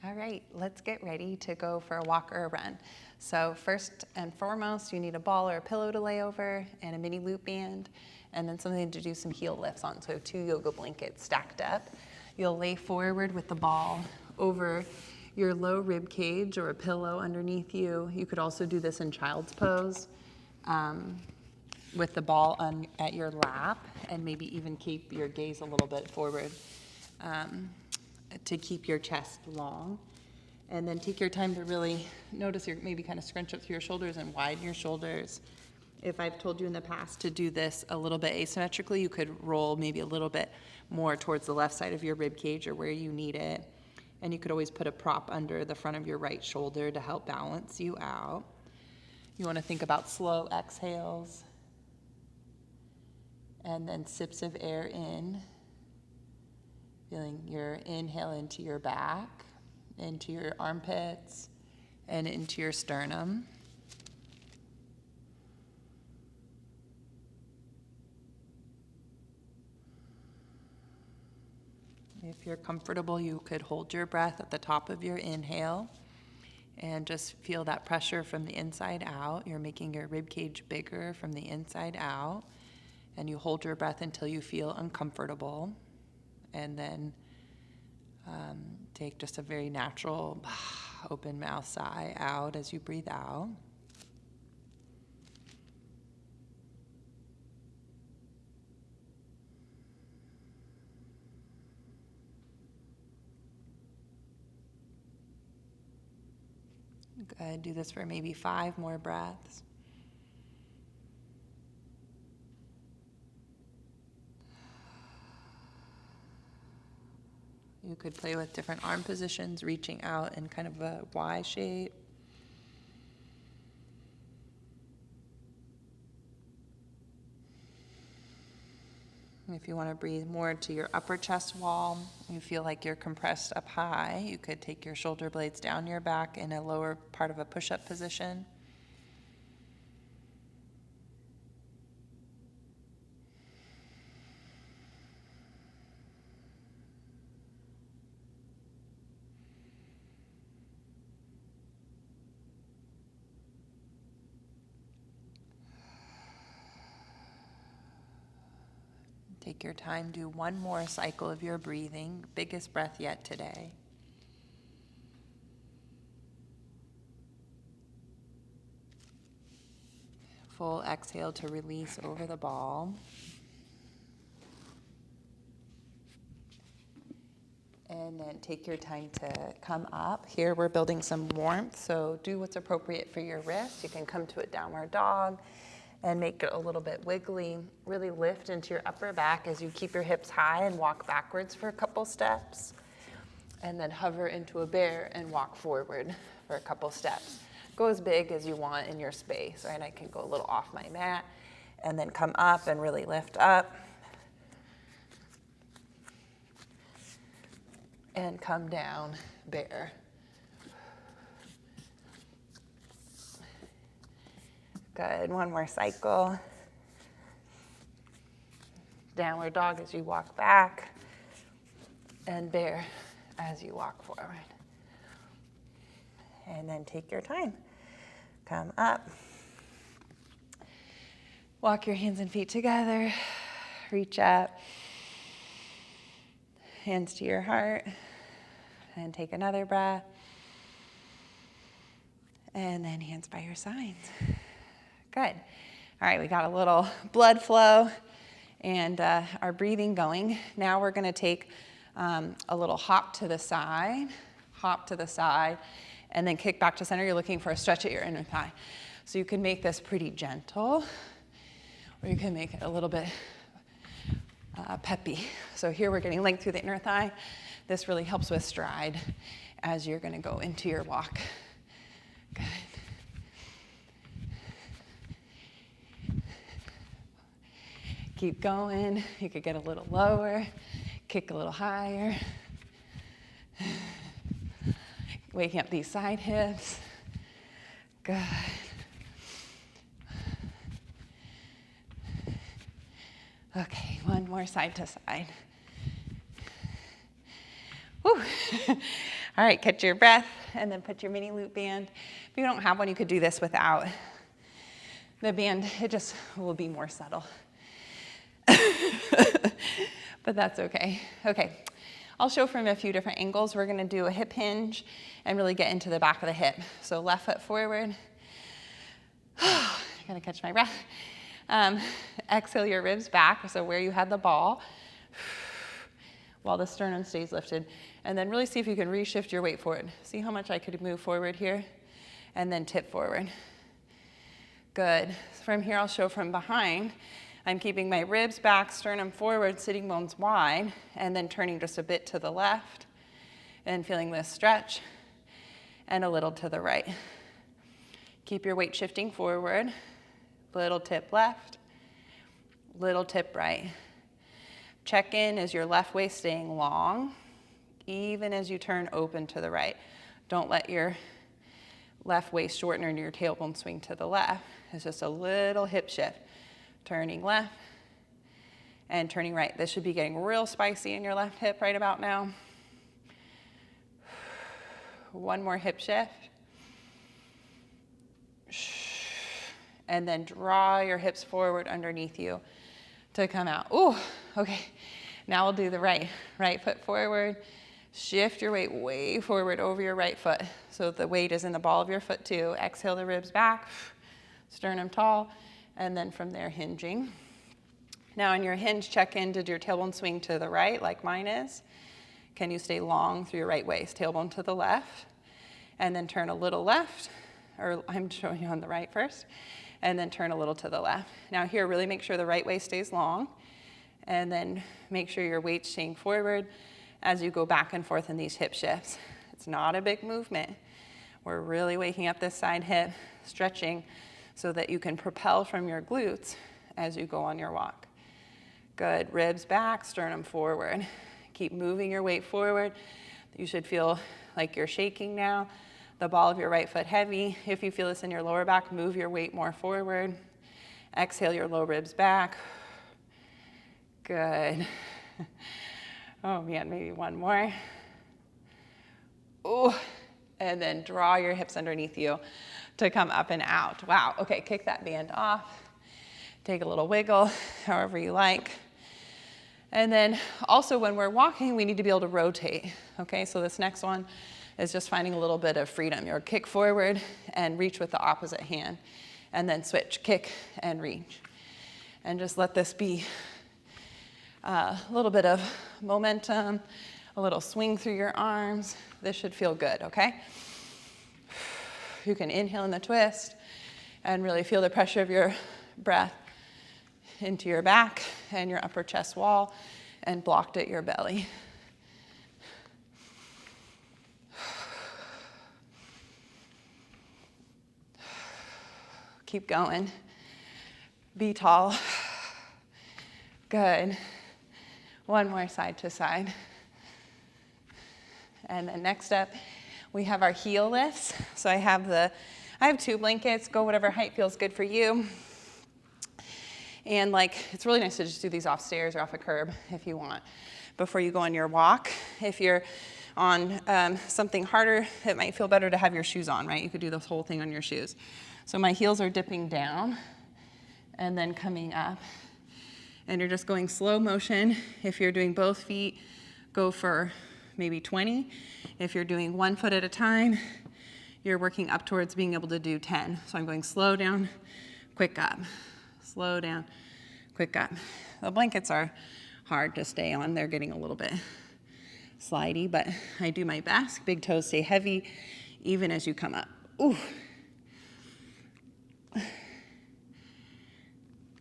All right, let's get ready to go for a walk or a run. So first and foremost, you need a ball or a pillow to lay over and a mini loop band, and then something to do some heel lifts on, so 2 yoga blankets stacked up. You'll lay forward with the ball over your low rib cage or a pillow underneath you. You could also do this in child's pose with the ball at your lap, and maybe even keep your gaze a little bit forward to keep your chest long. And then take your time to really notice maybe kind of scrunch up through your shoulders and widen your shoulders. If I've told you in the past to do this a little bit asymmetrically, you could roll maybe a little bit more towards the left side of your rib cage or where you need it. And you could always put a prop under the front of your right shoulder to help balance you out. You want to think about slow exhales and then sips of air in. Feeling your inhale into your back, into your armpits, and into your sternum. If you're comfortable, you could hold your breath at the top of your inhale and just feel that pressure from the inside out. You're making your rib cage bigger from the inside out, and you hold your breath until you feel uncomfortable, and then take just a very natural open mouth sigh out as you breathe out. Good. Do this for maybe 5 more breaths. You could play with different arm positions, reaching out in kind of a Y shape. If you want to breathe more to your upper chest wall, you feel like you're compressed up high, you could take your shoulder blades down your back in a lower part of a push-up position. Take your time, do one more cycle of your breathing, biggest breath yet today. Full exhale to release over the ball. And then take your time to come up. Here we're building some warmth, so do what's appropriate for your wrist. You can come to a downward dog and make it a little bit wiggly. Really lift into your upper back as you keep your hips high and walk backwards for a couple steps. And then hover into a bear and walk forward for a couple steps. Go as big as you want in your space, right? I can go a little off my mat and then come up and really lift up. And come down, bear. Good, one more cycle. Downward dog as you walk back, and bear as you walk forward. And then take your time. Come up. Walk your hands and feet together. Reach up. Hands to your heart. And take another breath. And then hands by your sides. Good. All right, we got a little blood flow and our breathing going. Now we're going to take a little hop to the side, and then kick back to center. You're looking for a stretch at your inner thigh. So you can make this pretty gentle, or you can make it a little bit peppy. So here we're getting length through the inner thigh. This really helps with stride as you're going to go into your walk. Good. Keep going. You could get a little lower, kick a little higher. Waking up these side hips. Good. Okay, one more side to side. Woo. All right, catch your breath and then put your mini loop band. If you don't have one, you could do this without the band. It just will be more subtle. But that's okay. Okay, I'll show from a few different angles. We're gonna do a hip hinge and really get into the back of the hip. So left foot forward. I gotta catch my breath. Exhale your ribs back, so where you had the ball, while the sternum stays lifted. And then really see if you can reshift your weight forward. See how much I could move forward here, and then tip forward. Good. From here, I'll show from behind. I'm keeping my ribs back, sternum forward, sitting bones wide, and then turning just a bit to the left, and feeling this stretch, and a little to the right. Keep your weight shifting forward. Little tip left, little tip right. Check in, is your left waist staying long, even as you turn open to the right. Don't let your left waist shorten or your tailbone swing to the left. It's just a little hip shift. Turning left and turning right. This should be getting real spicy in your left hip right about now. One more hip shift. And then draw your hips forward underneath you to come out. Ooh, okay. Now we'll do the right. Right foot forward. Shift your weight way forward over your right foot. So the weight is in the ball of your foot too. Exhale the ribs back, sternum tall, and then from there hinging. Now on your hinge, check in, did your tailbone swing to the right like mine is? Can you stay long through your right waist? Tailbone to the left, and then turn a little left, or I'm showing you on the right first, and then turn a little to the left. Now here, really make sure the right waist stays long, and then make sure your weight's staying forward as you go back and forth in these hip shifts. It's not a big movement. We're really waking up this side hip, stretching so that you can propel from your glutes as you go on your walk. Good, ribs back, sternum forward. Keep moving your weight forward. You should feel like you're shaking now. The ball of your right foot heavy. If you feel this in your lower back, move your weight more forward. Exhale your low ribs back. Good. Oh man, maybe one more. Ooh, and then draw your hips underneath you to come up and out. Wow, okay, kick that band off. Take a little wiggle, however you like. And then also when we're walking, we need to be able to rotate. Okay, so this next one is just finding a little bit of freedom. You'll kick forward and reach with the opposite hand, and then switch, kick and reach. And just let this be a little bit of momentum, a little swing through your arms. This should feel good, okay? You can inhale in the twist and really feel the pressure of your breath into your back and your upper chest wall and blocked at your belly. Keep going. Be tall. Good. One more side to side. And then next up, we have our heel lifts. So I have 2 blankets, go whatever height feels good for you. And it's really nice to just do these off stairs or off a curb if you want before you go on your walk. If you're on something harder, it might feel better to have your shoes on, right? You could do this whole thing on your shoes. So my heels are dipping down and then coming up. And you're just going slow motion. If you're doing both feet, go for maybe 20. If you're doing one foot at a time, you're working up towards being able to do 10. So I'm going slow down, quick up, slow down, quick up. The blankets are hard to stay on. They're getting a little bit slidey, but I do my best. Big toes stay heavy even as you come up. Ooh.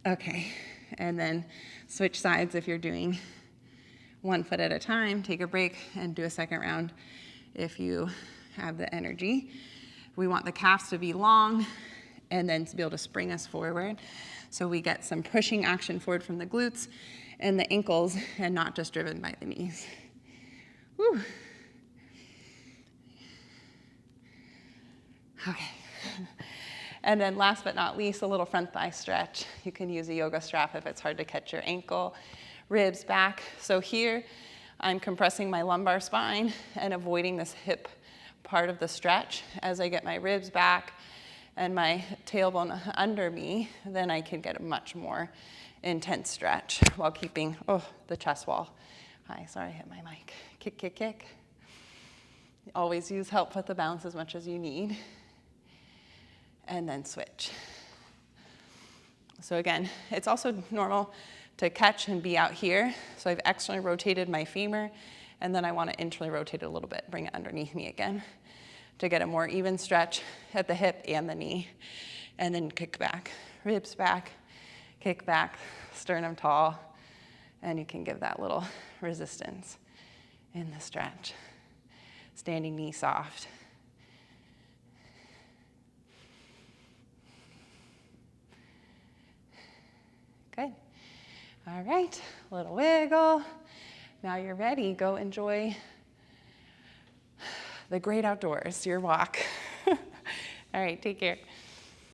Okay, and then switch sides if you're doing one foot at a time. Take a break and do a second round if you have the energy. We want the calves to be long and then to be able to spring us forward. So we get some pushing action forward from the glutes and the ankles and not just driven by the knees. Whew. Okay. And then last but not least, a little front thigh stretch. You can use a yoga strap if it's hard to catch your ankle. Ribs back. So here, I'm compressing my lumbar spine and avoiding this hip part of the stretch. As I get my ribs back and my tailbone under me, then I can get a much more intense stretch while keeping, the chest wall. Hi, sorry, I hit my mic. Kick, kick, kick. Always use help with the balance as much as you need. And then switch. So again, it's also normal to catch and be out here. So I've externally rotated my femur, and then I want to internally rotate it a little bit, bring it underneath me again to get a more even stretch at the hip and the knee. And then kick back, ribs back, kick back, sternum tall, and you can give that little resistance in the stretch. Standing knee soft. Good. All right, little wiggle. Now you're ready. Go enjoy the great outdoors, your walk. All right, take care.